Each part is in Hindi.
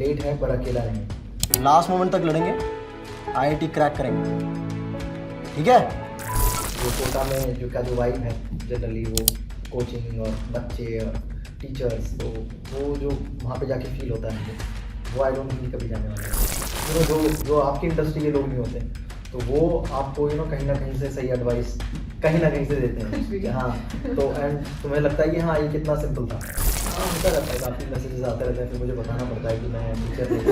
लेट है पर अकेला नहीं। लास्ट मोमेंट तक लड़ेंगे, आईआईटी क्रैक करेंगे, ठीक है? जो कोटा में जो वाइब है जनरली, वो कोचिंग और बच्चे और टीचर्स, तो वो जो वहाँ पे जाके फील होता है मुझे, वो आई डोंट थिंक कभी जाने वाला है। जो आपकी इंडस्ट्री के लोग नहीं होते, तो वो आपको कहीं ना कहीं से सही एडवाइस कहीं ना कहीं से देते हैं। हाँ, तो एंड तुम्हें लगता है कि हाँ ये कितना सिंपल था। हाँ, होता रहता है, काफ़ी मैसेजेस आते रहते हैं, फिर मुझे बताना पड़ता है कि मैं टीचर नहीं।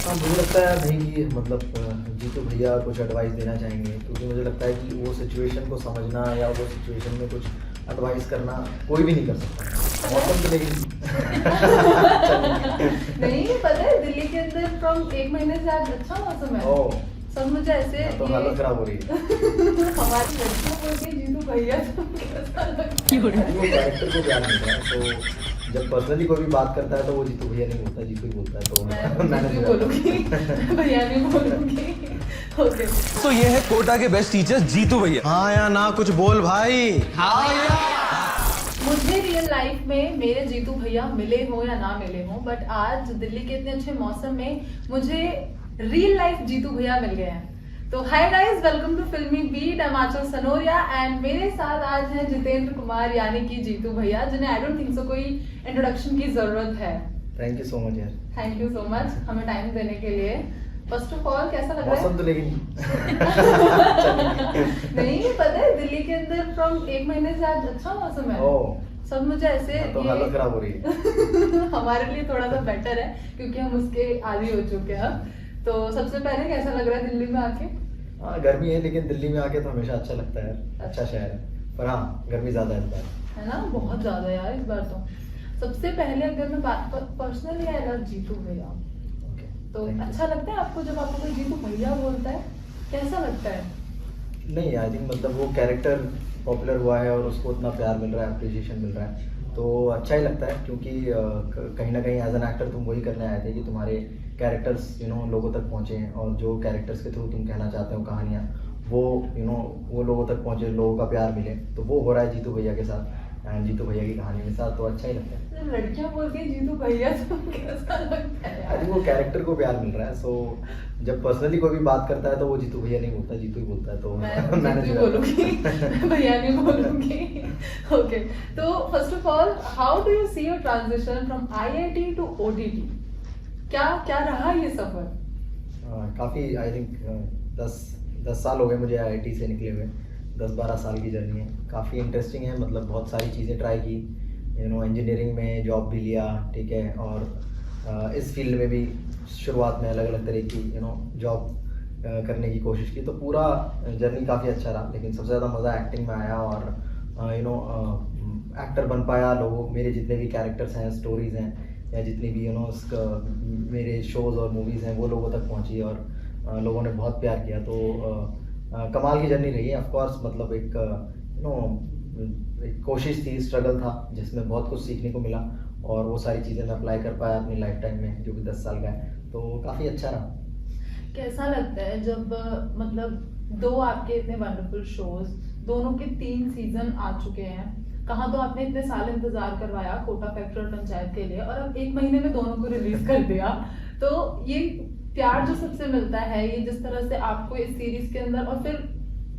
हाँ, मुझे लगता है नहीं कि मतलब जीतू भैया कुछ एडवाइस देना चाहेंगे, क्योंकि मुझे लगता है कि वो सिचुएशन को समझना या वो सिचुएशन में कुछ एडवाइस करना कोई भी नहीं कर सकता। मौसम तो लेकिन नहीं पता है, दिल्ली के अंदर फ्रॉम 1 महीने से आज अच्छा मौसम है। ओह, सब मुझे ऐसे तो हालत खराब हो रही है। हमारी लड़कियों को भी जीतू भैया तो कैसा लगता है? वो कैरेक्टर को प्यार मिलता है, तो जब पर्सनली कोई भी बात करता है तो वो जीतू भैया नहीं बोलता, जीतू ही बोलता है। तो मैं जीतू बोलूंगी, भैया नहीं बोलूंगी। ओके, तो ये है कोटा के बेस्ट टीचर जीतू भैया। हाँ या ना कुछ बोल भाई। मुझे रियल लाइफ में मेरे जीतू भैया मिले हो या ना मिले हो, बट आज दिल्ली के इतने अच्छे मौसम में मुझे रियल लाइफ जीतू भैया मिल गए हैं। तो hi guys, welcome to Filmibeat. I am Aanchal Sanoria and मेरे साथ आज हैं जितेंद्र कुमार यानी कि जीतू भैया, जिन्हें आई डोंट थिंक सो कोई इंट्रोडक्शन की जरूरत है। थैंक यू सो मच यार। थैंक यू सो मच हमें टाइम देने के लिए। फर्स्ट ऑफ ऑल कैसा लग रहा है? मौसम तो लेकिन नहीं पता है, दिल्ली के अंदर फ्रॉम 1 महीने से आज अच्छा मौसम है। ओह, सब मुझे ऐसे तो हालत खराब हो रही है। हमारे लिए थोड़ा सा बेटर है क्योंकि हम उसके आदी हो चुके हैं। तो सबसे पहले कैसा लग रहा है दिल्ली में आके? हाँ, गर्मी है, लेकिन दिल्ली में आके तो हमेशा अच्छा लगता है। अच्छा शहर है, पर हाँ गर्मी ज्यादा है इस बार। है ना, बहुत ज्यादा यार इस बार तो। सबसे पहले अगर मैं बात पर्सनली आई लव जीतू भैया, तो Thank you. अच्छा लगता है आपको जब आपको कोई जीतू भैया बोलता है? कैसा लगता है? नहीं, आई थिंक मतलब वो कैरेक्टर पॉपुलर हुआ है और उसको उतना प्यार मिल रहा है, अप्रिशिएशन मिल रहा है, तो अच्छा ही लगता है। क्योंकि कहीं ना कहीं एज एन एक्टर तुम वही करने आए थे कि तुम्हारे कैरेक्टर्स लोगों तक पहुँचे, और जो कैरेक्टर्स के थ्रू तुम कहना चाहते हो कहानियाँ, वो वो लोगों तक पहुँचे, लोगों का प्यार मिले, तो वो हो रहा है जीतू भैया के साथ एंड जीतू भैया की कहानी के साथ, तो अच्छा ही लगता है। लड़कियां बोलती हैं जीतू भैया, तो कैसा लगता है आई यार? थिंक वो कैरेक्टर को प्यार मिल रहा है, सो जब पर्सनली कोई भी बात करता है तो वो जीतू भैया नहीं बोलता, जीतू ही बोलता है। तो मैं मैंने जीतू बोलूंगी, भैया नहीं बोलूंगी। ओके, तो first of all how do you see your transition from IIT to OTT? क्या क्या रहा ये सफर? काफ़ी आई थिंक 10 साल हो गए मुझे आईआईटी से निकले हुए। 10-12 साल की जर्नी है, काफ़ी इंटरेस्टिंग है। मतलब बहुत सारी चीज़ें ट्राई की, इंजीनियरिंग में जॉब भी लिया, ठीक है, और इस फील्ड में भी शुरुआत में अलग अलग तरह की जॉब करने की कोशिश की, तो पूरा जर्नी काफ़ी अच्छा रहा। लेकिन सबसे ज़्यादा मज़ा एक्टिंग में आया, और एक्टर बन पाया। लोगों, मेरे जितने भी कैरेक्टर्स हैं, स्टोरीज़ हैं, या जितनी भी मेरे शोज़ और मूवीज़ हैं, वो लोगों तक पहुंची और लोगों ने बहुत प्यार किया। तो कमाल की जर्नी रही है। ऑफ कोर्स मतलब एक कोशिश थी, स्ट्रगल था, जिसमें बहुत कुछ सीखने को मिला, और वो सारी चीज़ें मैं अप्लाई कर पाया अपनी लाइफ टाइम में, जो कि 10 साल का है, तो काफ़ी अच्छा रहा। कैसा लगता है जब मतलब दो आपके इतने वंडरफुल शोज, दोनों के 3 सीजन आ चुके हैं, कहाँ तो आपने इतने साल इंतजार करवाया कोटा फैक्ट्री और पंचायत के लिए, और अब 1 महीने में दोनों को रिलीज कर दिया, तो ये प्यार जो सबसे मिलता है, ये जिस तरह से आपको इस सीरीज के अंदर और फिर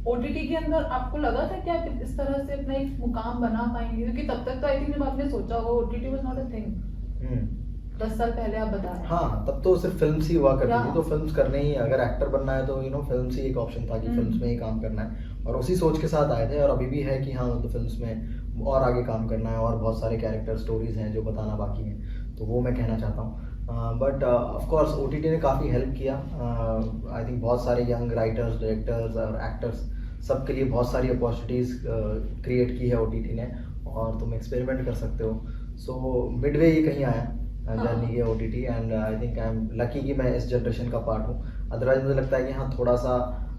ओटीटी के अंदर, आपको लगा था कि आप इस तरह से अपना एक मुकाम बना पाएंगे? क्योंकि तब तक तो आई थिंक जब आपने सोचा होगा, OTT was not a thing. 10 साल पहले आप बता रहे हैं। हाँ, तब तो सिर्फ फिल्म्स ही हुआ करती थी, Yeah. तो फिल्म्स करने ही, अगर एक्टर बनना है तो फिल्म्स ही एक ऑप्शन था कि फिल्म्स में ही काम करना है, और उसी सोच के साथ आए थे। और अभी भी है कि हाँ, तो फिल्म्स में और आगे काम करना है, और बहुत सारे कैरेक्टर स्टोरीज हैं जो बताना बाकी हैं, तो वो मैं कहना चाहता हूँ। बट ऑफ कोर्स ओटीटी ने काफ़ी हेल्प किया। आई थिंक बहुत सारे यंग राइटर्स, डायरेक्टर्स और एक्टर्स, सबके लिए बहुत सारी अपॉर्चुनिटीज़ क्रिएट की है ओटीटी ने, और तुम एक्सपेरिमेंट कर सकते हो। सो मिडवे ही कहीं आया जर्नी के OTT, and I think I am lucky कि मैं इस जनरेशन का पार्ट हूँ। अदरवाइज मुझे लगता है कि हाँ, थोड़ा सा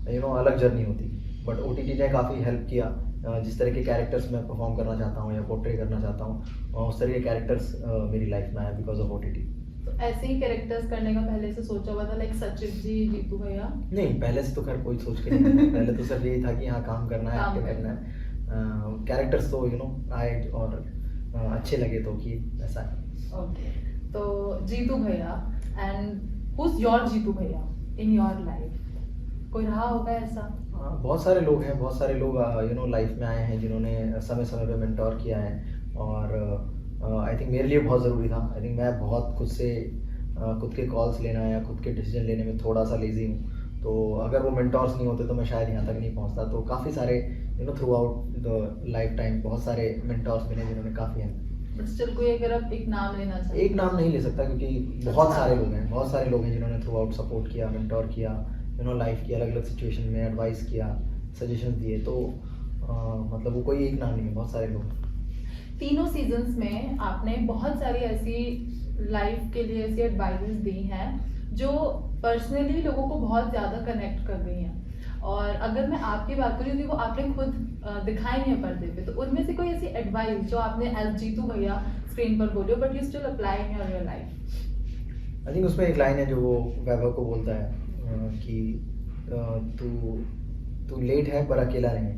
अलग जर्नी होती, बट ओटीटी ने काफ़ी हेल्प किया। जिस तरह के कैरेक्टर्स मैं परफॉर्म करना चाहता हूँ या पोर्ट्रे करना चाहता हूँ, उस तरह के कैरेक्टर्स मेरी लाइफ में आए बिकॉज ऑफ ओटीटी। तो ऐसे ही कैरेक्टर्स करने का पहले से सोचा हुआ था, लाइक सचिव जी, जीतू भैया? नहीं, पहले से तो खैर कोई सोच के नहीं था। पहले तो सिर्फ यही था कि हाँ, काम करना है, काम एक्टिंग करना है। कैरेक्टर्स तो आए, और अच्छे लगे तो कि ऐसा है। ओके, तो जीतू भैया, एंड हुज योर जीतू भैया इन योर लाइफ? कोई रहा होगा ऐसा? बहुत सारे लोग हैं, बहुत सारे लोग लाइफ में आए हैं जिन्होंने समय समय पे मेंटोर किया है, और आई थिंक मेरे लिए बहुत ज़रूरी था। आई थिंक मैं बहुत खुद के कॉल्स लेना या खुद के डिसीजन लेने में थोड़ा सा लेज़ी हूँ, तो अगर वो मेंटोर्स नहीं होते तो मैं शायद यहाँ तक नहीं पहुँचता। तो काफ़ी सारे through out the life time बहुत सारे मेंटोर्स मिले जिन्होंने काफ़ी हैं। बट स्टिल कोई अगर आप एक नाम लेना चाहें? एक नाम नहीं ले सकता क्योंकि बहुत सारे लोग हैं, बहुत सारे लोग हैं जिन्होंने थ्रू आउट सपोर्ट किया, मेंटोर किया, लाइफ की अलग अलग सिचुएशन में एडवाइस किया, सजेशन दिए। तो मतलब वो कोई एक नाम नहीं है, बहुत सारे लोग। तीनों सीजन्स में आपने बहुत सारी ऐसी लाइफ के लिए ऐसी एडवाइजेस दी हैं जो पर्सनली लोगों को बहुत ज़्यादा कनेक्ट कर गई हैं, और अगर मैं आपकी बात करूँ कि वो आपने खुद दिखाई नहीं है पर्दे पे, तो उनमें से कोई ऐसी एडवाइस जो आपने एज जीतू भैया स्क्रीन पर बोले but you still apply in your real life? I think उसमें एक लाइन है जो वो वैभव को बोलता है कि तू लेट है पर अकेला नहीं।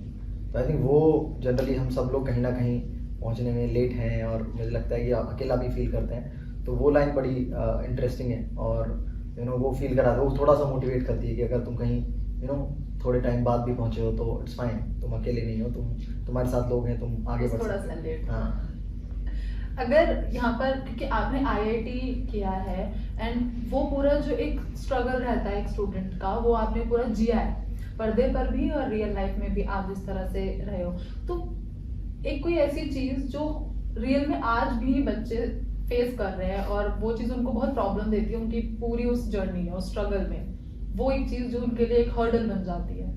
तो आई थिंक वो जनरली हम सब लोग कहीं ना कहीं पहुंचने में लेट हैं, और मुझे लगता है कि आप अकेला भी फील करते हैं। तो वो लाइन बड़ी इंटरेस्टिंग है, और वो फील करा वो थोड़ा सा मोटिवेट करती है कि अगर तुम कहीं थोड़े टाइम बाद भी पहुंचे हो तो इट्स फाइन, तुम अकेले नहीं हो, तुम्हारे साथ लोग हैं, तुम आगे बढ़ थोड़ा सकते सा हो। लेट। हाँ, अगर यहाँ पर, क्योंकि आपने आईआईटी किया है एंड वो पूरा जो एक स्ट्रगल रहता है एक स्टूडेंट का, वो आपने पूरा जिया है पर्दे पर भी और रियल लाइफ में भी आप जिस तरह से रहे हो, तो एक कोई ऐसी चीज जो रियल में आज भी बच्चे फेस कर रहे हैं और वो चीज उनको बहुत प्रॉब्लम देती है उनकी पूरी उस जर्नी में, उस स्ट्रगल में, वो एक चीज जो उनके लिए एक हर्डल बन जाती है?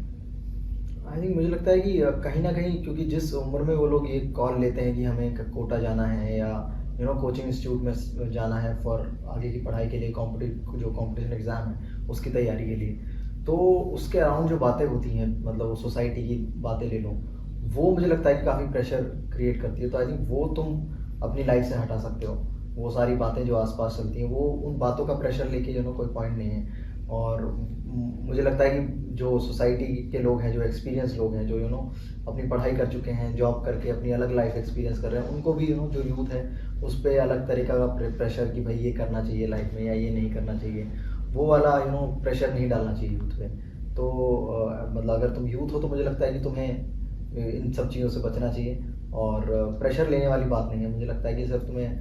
आई थिंक मुझे लगता है कि कहीं ना कहीं, क्योंकि जिस उम्र में वो लोग ये कॉल लेते हैं कि हमें कोटा जाना है या कोचिंग इंस्टीट्यूट में जाना है फॉर आगे की पढ़ाई के लिए, कॉम्पिटिशन एग्ज़ाम है उसकी तैयारी के लिए, तो उसके अराउंड जो बातें होती हैं, मतलब वो सोसाइटी की बातें ले लो, वो मुझे लगता है कि काफ़ी प्रेशर क्रिएट करती है। तो आई थिंक वो तुम अपनी लाइफ से हटा सकते हो, वो सारी बातें जो आसपास चलती हैं, वो उन बातों का प्रेशर लेके कोई पॉइंट नहीं है। और मुझे लगता है कि जो सोसाइटी के लोग हैं, जो एक्सपीरियंस लोग हैं, जो अपनी पढ़ाई कर चुके हैं, जॉब करके अपनी अलग लाइफ एक्सपीरियंस कर रहे हैं, उनको भी जो यूथ है उस पर अलग तरीका का प्रेशर कि भाई ये करना चाहिए लाइफ में या ये नहीं करना चाहिए, वो वाला प्रेशर नहीं डालना चाहिए यूथ पे। तो मतलब अगर तुम यूथ हो तो मुझे लगता है कि तुम्हें इन सब चीज़ों से बचना चाहिए, और प्रेशर लेने वाली बात नहीं है। मुझे लगता है कि सिर्फ तुम्हें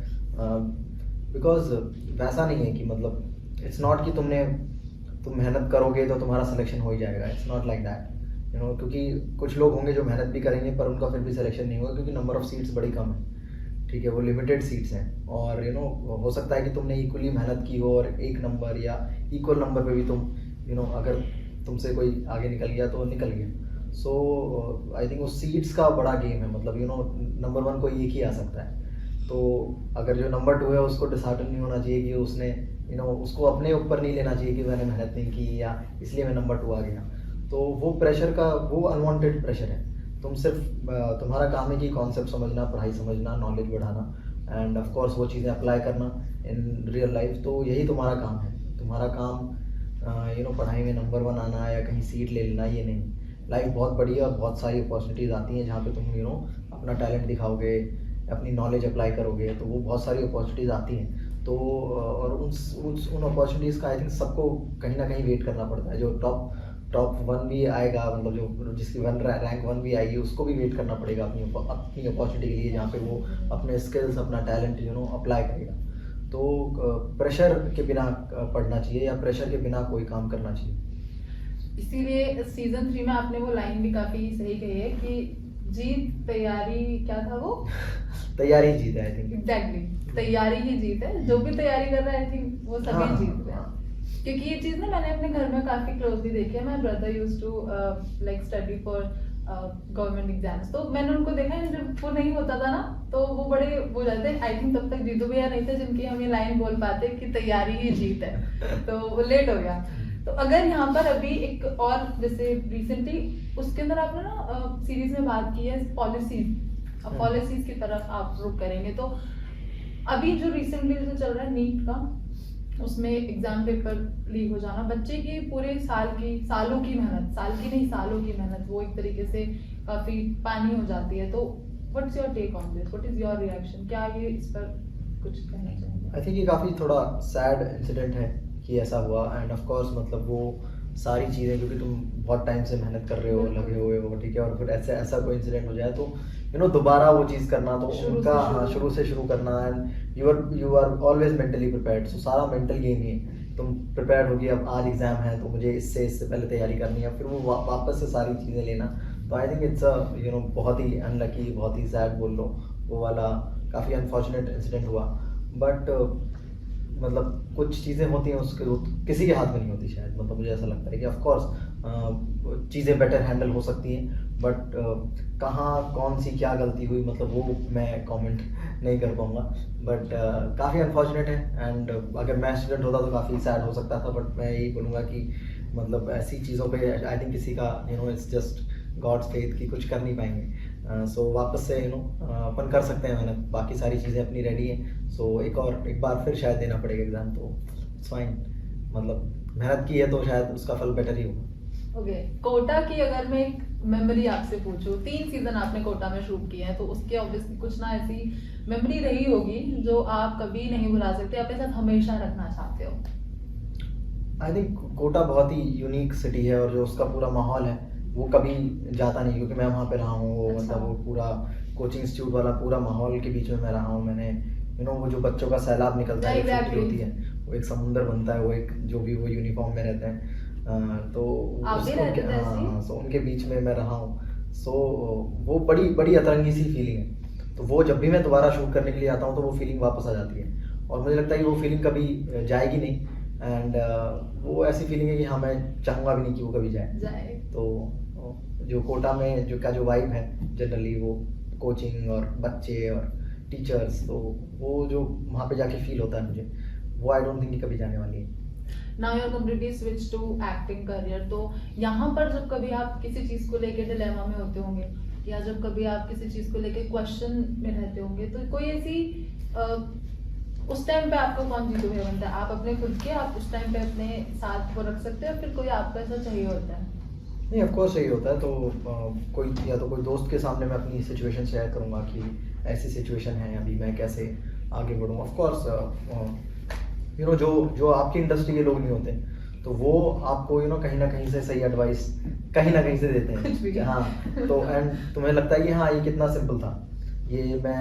बिकॉज वैसा नहीं है कि मतलब इट्स नॉट कि तुम मेहनत करोगे तो तुम्हारा सिलेक्शन हो ही जाएगा, इट्स नॉट लाइक दैट, क्योंकि कुछ लोग होंगे जो मेहनत भी करेंगे पर उनका फिर भी सिलेक्शन नहीं होगा, क्योंकि नंबर ऑफ सीट्स बड़ी कम है, ठीक है, वो लिमिटेड सीट्स हैं। और हो सकता है कि तुमने इक्वली मेहनत की हो और एक नंबर या इक्वल नंबर पे भी तुम अगर तुमसे कोई आगे निकल गया तो निकल गया। सो आई थिंक वो सीट्स का बड़ा गेम है, मतलब नंबर 1 कोई एक ही आ सकता है। तो अगर जो नंबर 2 है उसको डिसहार्टन नहीं होना चाहिए कि उसने उसको अपने ऊपर नहीं लेना चाहिए कि मैंने मेहनत नहीं की या इसलिए मैं नंबर 2 आ गया। तो वो प्रेशर का, वो अनवांटेड प्रेशर है। तुम सिर्फ तुम्हारा काम है कि कॉन्सेप्ट समझना, पढ़ाई समझना, नॉलेज बढ़ाना, एंड ऑफ कोर्स वो चीज़ें अप्लाई करना इन रियल लाइफ। तो यही तुम्हारा काम है। तुम्हारा काम पढ़ाई में नंबर 1 आना या कहीं सीट ले लेना ये नहीं। लाइफ बहुत बड़ी है और बहुत सारी अपॉर्चुनिटीज़ आती हैं जहाँ पे तुम अपना टैलेंट दिखाओगे, अपनी नॉलेज अप्लाई करोगे, तो वो बहुत सारी अपॉर्चुनिटीज़ आती हैं। तो और उन अपॉर्चुनिटीज़ का आई थिंक सबको कहीं ना कहीं वेट करना पड़ता है। जो टॉप 1 भी आएगा, मतलब जो जिसकी रैंक 1 भी आएगी, उसको भी वेट करना पड़ेगा अपनी अपॉर्चुनिटी के लिए, जहाँ पे वो अपने स्किल्स, अपना टैलेंट अप्लाई करेगा। तो प्रेशर के बिना पढ़ना चाहिए या प्रेशर के बिना कोई काम करना चाहिए। इसीलिए सीजन 3 में आपने वो लाइन भी काफी सही कही है कि जीत तैयारी, क्या था वो? तैयारी ही जीत है, आई थिंक। एग्जैक्टली, तैयारी ही जीत है। जो भी तैयारी कर रहा है आई थिंक वो सभी हाँ, जीत रहे हैं। क्योंकि ये चीज ना मैंने अपने घर में काफी क्लोजली देखी है। My brother used to like study for government exams, तो मैंने उनको देखा है जब वो नहीं होता था ना तो वो बड़े हो जाते हैं। आई थिंक तब तक जीतू भैया नहीं थे जिनकी हम ये लाइन बोल पाते कि तैयारी ही जीत है, तो वो लेट हो गया। तो अगर यहाँ पर अभी एक और, जैसे रिसेंटली उसके अंदर आपने ना सीरीज में बात की है पॉलिसीज की तरफ आप रुक करेंगे, तो अभी जो रिसेंटली जो चल रहा है नीट का, उसमें एग्जाम पेपर लीक हो जाना, बच्चे की पूरे सालों की मेहनत, साल की नहीं सालों की मेहनत वो एक तरीके से काफी पानी हो जाती है। तो what's your take on this, what is your reaction, क्या ये इस पर कुछ कहना चाहेंगे? आई थिंक ये काफ़ी थोड़ा सैड इंसिडेंट है कि ऐसा हुआ, एंड ऑफ कोर्स मतलब वो सारी चीज़ें, क्योंकि तुम बहुत टाइम से मेहनत कर रहे हो, लगे हुए हो, ठीक है, और फिर ऐसा कोई इंसिडेंट हो जाए तो दोबारा वो चीज़ करना, तो उनका हाँ शुरू से शुरू करना, and you are always mentally prepared, so सारा मेंटल गेम ही है। तुम प्रिपेयर्ड हो कि अब आज एग्जाम है तो मुझे इससे पहले तैयारी करनी है, फिर वो वापस से सारी चीज़ें लेना, तो आई थिंक इट्स बहुत ही अनलकी, बहुत ही सैड बोल लो, वो वाला काफ़ी अनफॉर्चुनेट इंसिडेंट हुआ। बट मतलब कुछ चीज़ें होती हैं उसके किसी के हाथ में नहीं होती शायद, मतलब मुझे ऐसा लगता है कि ऑफ कोर्स चीज़ें बेटर हैंडल हो सकती हैं, बट कहाँ कौन सी क्या गलती हुई मतलब वो मैं कमेंट नहीं कर पाऊँगा, बट काफ़ी अनफॉर्चुनेट है। एंड अगर मैं स्टूडेंट होता तो काफ़ी सैड हो सकता था, बट मैं यही बोलूँगा कि मतलब ऐसी चीज़ों पे आई थिंक किसी का इट्स जस्ट गॉड्स फेथ कि कुछ कर नहीं पाएंगे। सो वापस से अपन कर सकते हैं मेहनत, बाकी सारी चीज़ें अपनी रेडी हैं, सो एक बार फिर शायद देना पड़ेगा एग्ज़ाम, तो इट्स फाइन, मतलब मेहनत की है तो शायद उसका फल बेटर ही होगा। ओके, कोटा की अगर मैं एक मेमोरी आपसे पूछूं, 3 सीजन आपने कोटा में शूट किए हैं, तो उसके ऑब्वियसली कुछ ना ऐसी मेमोरी रही होगी जो आप कभी नहीं भुला सकते, अपने साथ हमेशा रखना चाहते हो। आई थिंक कोटा बहुत ही यूनिक सिटी है, और जो उसका पूरा माहौल है वो कभी जाता नहीं, क्योंकि मैं वहाँ पे रहा हूँ, वो मतलब वो पूरा कोचिंग इंस्टीट्यूट वाला पूरा माहौल के बीच में मैं रहा हूँ, मैंने वो जो बच्चों का सैलाब निकलता है, छुट्टी होती है, वो एक समुंदर बनता है, वो एक जो भी वो यूनिफॉर्म में रहते हैं, तो सो उनके बीच में मैं रहा हूँ, सो वो बड़ी बड़ी अतरंगी सी फीलिंग है, तो वो जब भी मैं दोबारा शूट करने के लिए आता हूँ तो वो फीलिंग वापस आ जाती है, और मुझे लगता है कि वो फीलिंग कभी जाएगी नहीं, एंड वो ऐसी फीलिंग है कि हाँ मैं चाहूँगा भी नहीं कि वो कभी जाए। तो जो कोटा में जो वाइब है जनरली, वो कोचिंग और बच्चे और टीचर्स, तो वो जो वहाँ पे जाके फील होता है मुझे, वो आई डोंट थिंक कि कभी जाने वाली है। Now you are completely switch to acting career, तो यहाँ पर जब कभी आप किसी चीज़ को लेके डिलेमा में होते होंगे, या जब कभी आप किसी चीज़ को लेके क्वेश्चन में रहते होंगे, तो कोई ऐसी उस टाइम पे आपको कौन जीतू भैया बनता है? आप अपने खुद के, आप उस टाइम पे अपने साथ वो रख सकते हैं, फिर कोई आपको ऐसा चाहिए होता है? नहीं, ऑफ कोर्स यही होता है, तो कोई दोस्त के सामने मैं अपनी सिचुएशन शेयर करूँगा कि ऐसी सिचुएशन है, अभी मैं कैसे आगे बढ़ूँ। ऑफ कोर्स जो आपकी इंडस्ट्री के लोग नहीं होते, तो वो आपको कहीं ना कहीं से सही एडवाइस कहीं ना कहीं से देते हैं। हाँ, तो एंड तुम्हें लगता है कि हाँ ये कितना सिंपल था, ये मैं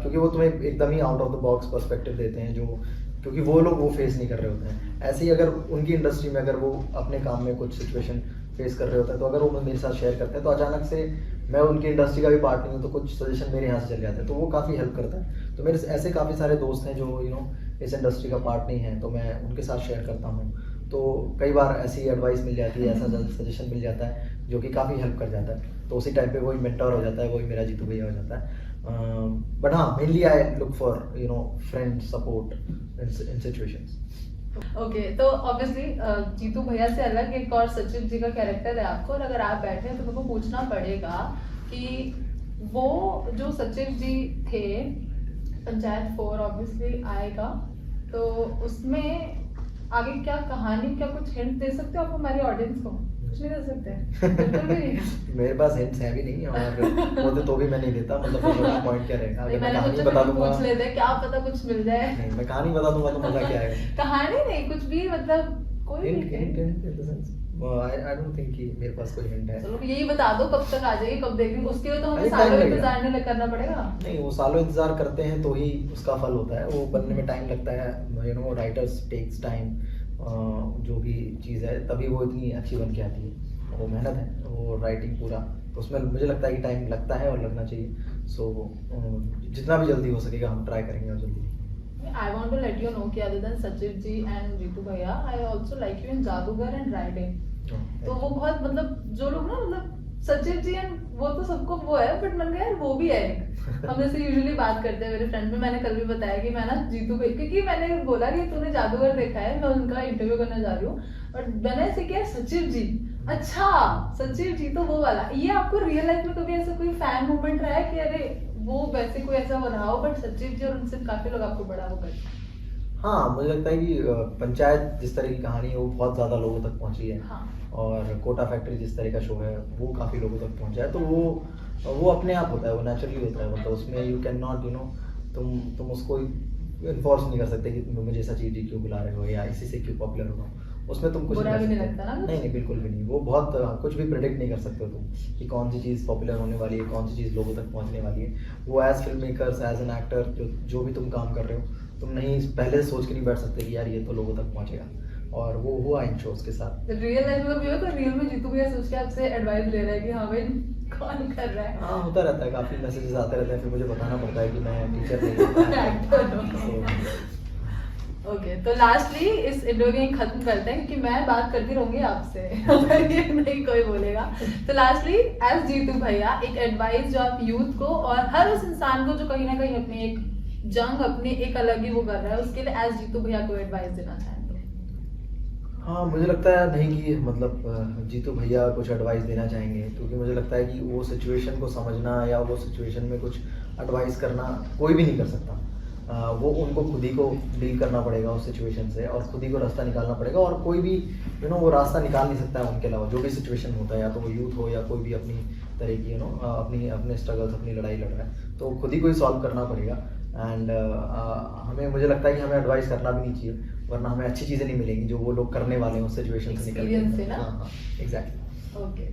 क्योंकि वो तुम्हें एकदम ही out of the box perspective देते हैं, जो क्योंकि वो लोग वो फेस नहीं कर रहे होते हैं। ऐसे ही अगर उनकी इंडस्ट्री में अगर वो अपने काम में कुछ सिचुएशन फेस कर रहे होते हैं, तो अगर वो मेरे साथ शेयर करते हैं, तो अचानक से मैं उनकी इंडस्ट्री का भी पार्ट नहीं हूँ, तो कुछ सजेशन मेरे यहाँ से चल जाते हैं, तो वो काफ़ी हेल्प करता है। तो मेरे ऐसे काफ़ी सारे दोस्त हैं जो इस इंडस्ट्री का पार्ट नहीं है, तो मैं उनके साथ शेयर करता हूँ, तो कई बार ऐसी एडवाइस मिल जाती है, ऐसा सजेशन मिल जाता है जो कि काफ़ी हेल्प कर जाता है, तो उसी टाइम पे वही मेंटर हो जाता है, वही मेरा जीतू भैया हो जाता है। बट हाँ, mainly I look for friend support in situations. Okay, तो ऑब्वियसली जीतू भैया से अलग एक और सचिन जी का कैरेक्टर है आपको, और अगर आप बैठे हैं तो मेरे को पूछना पड़ेगा कि वो जो सचिन जी थे, पंचायत 4 ऑब्वियसली आएगा, तो उसमें आगे क्या कहानी, क्या कुछ हिंट दे सकते हो आप हमारी ऑडियंस को? कुछ नहीं दे सकते? बिल्कुल भी नहीं। मेरे पास हिंट्स है भी नहीं, और वो तो भी मैं नहीं देता, मतलब मेरा पॉइंट क्या रहेगा, अगर मैं कहानी बता दूंगा, पूछ लेते क्या पता कुछ मिल जाए। नहीं, मैं कहानी बता दूंगा तो मजा क्या आएगा? कहानी नहीं, कुछ भी, मतलब कोई hint in the sense I don't think कि मेरे पास कोई हिंट है। चलो यही बता दो कब तक आ जाएगी, कब देखेंगे, उसके लिए तो हमें सालों इंतजार नहीं करना पड़ेगा। नहीं, वो सालों इंतजार करते हैं तो ही उसका फल होता है, वो बनने में टाइम लगता है, राइटर्स टेक्स टाइम, जो भी चीज़ है तभी वो इतनी अच्छी बन के आती है, वो मेहनत है, वो राइटिंग पूरा, तो उसमें मुझे लगता है कि टाइम लगता है और लगना चाहिए। सो जितना भी जल्दी हो सकेगा हम ट्राई करेंगे, और जल्दी। I want to let you know कि other than सचिव जी and जीतू भैया, I also like you in जादूगर and राइडिंग। तो वो बहुत, मतलब जो लोग ना, मतलब सचिव जी एंड वो तो सबको वो है, बट मन गया यार वो भी है एक। हम जैसे यूजुअली बात करते हैं मेरे फ्रेंड में, मैंने कल भी बताया कि मैं ना जीतू भैया, क्योंकि मैंने बोला कि तूने जादूगर देखा है, मैं उनका इंटरव्यू करने जा रही हूँ, और मैंने ऐसे किया सचिव जी, अच्छा सचिव जी तो वो वाला। ये आपको रियल लाइफ में कभी ऐसा कोई फैन मूवमेंट रहा है कि अरे वो वैसे कोई ऐसा हो रहा हो, बट सचिव जी और उनसे काफी लोग आपको बड़ा हो गए? हाँ, मुझे लगता है कि पंचायत जिस तरह की कहानी है वो बहुत ज़्यादा लोगों तक पहुँची है। हाँ। और कोटा फैक्ट्री जिस तरह का शो है वो काफ़ी लोगों तक पहुँचा है, तो वो और वो अपने आप होता है, वो नेचुरली होता है, मतलब उसमें यू कैन नॉट तुम उसको इन्फोर्स नहीं कर सकते कि तुम मुझे ऐसा चीज़ क्यों बुला रहे हो या इसी से क्यों पॉपुलर हो, उसमें तुम कुछ बुरा भी नहीं कर लगता सकते। ना? नहीं बिल्कुल भी नहीं, वो बहुत कुछ भी प्रेडिक्ट नहीं कर सकते हो तुम कि कौन सी चीज़ पॉपुलर होने वाली है, कौन सी चीज़ लोगों तक पहुंचने वाली है। वो as film makers, as an actor, जो भी तुम काम कर रहे हो, तुम नहीं पहले से सोच के नहीं बैठ सकते कि यार ये तो लोगों तक पहुंचेगा, और वो हुआ इन शोज के साथ। रियल लाइफ में भी हो तो रियल में जीतू भैया सोच के आपसे एडवाइस ले रहा है कि हाँ भाई कौन कर रहा है। हाँ होता रहता है, काफ़ी मैसेजेस आते रहते हैं, फिर मुझे बताना पड़ता है कि मैं टीचर नहीं Actor हूँ। हूँ। ओके तो लास्टली इस इंटरव्यू को खत्म करते हैं क्योंकि मैं बात करती रहूंगी आपसे अगर ये नहीं कोई बोलेगा। तो लास्टली एज जीतू भैया एक एडवाइस जो आप यूथ को और हर उस इंसान को जो कहीं ना कहीं अपनी एक जंग अपनी एक अलग ही वो कर रहा है, उसके लिए एज जीतू भैया को एडवाइस देना चाहें तो? हाँ मुझे लगता है नहीं कि मतलब जीतू भैया कुछ एडवाइस देना चाहेंगे, क्योंकि मुझे लगता है कि वो सिचुएशन को समझना या वो सिचुएशन में कुछ एडवाइस करना कोई भी नहीं कर सकता। वो उनको खुद ही को डील करना पड़ेगा उस सिचुएशन से, और खुद ही को रास्ता निकालना पड़ेगा, और कोई भी वो रास्ता निकाल नहीं सकता है उनके अलावा। जो भी सिचुएशन होता है, या तो वो यूथ हो या कोई भी अपनी तरह की अपने स्ट्रगल्स, अपनी लड़ाई लड़ रहा है, तो खुद ही को ही सॉल्व करना पड़ेगा। एंड मुझे लगता है कि हमें एडवाइस करना भी नहीं चाहिए, वरना हमें अच्छी चीज़ें नहीं मिलेंगी जो वो लोग करने वाले हैं उस सिचुएशन से निकल Experience से ना? हाँ exactly. Okay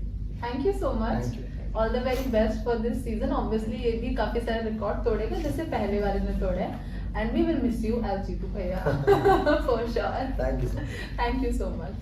thank you so much, Thank you. All the very best for this season. Obviously ये भी काफी सारे रिकॉर्ड तोड़ेगा जैसे पहले वाले ने तोड़े, and we will miss you as Jeetu Bhaiya for sure. Thank you so much. Thank you so much.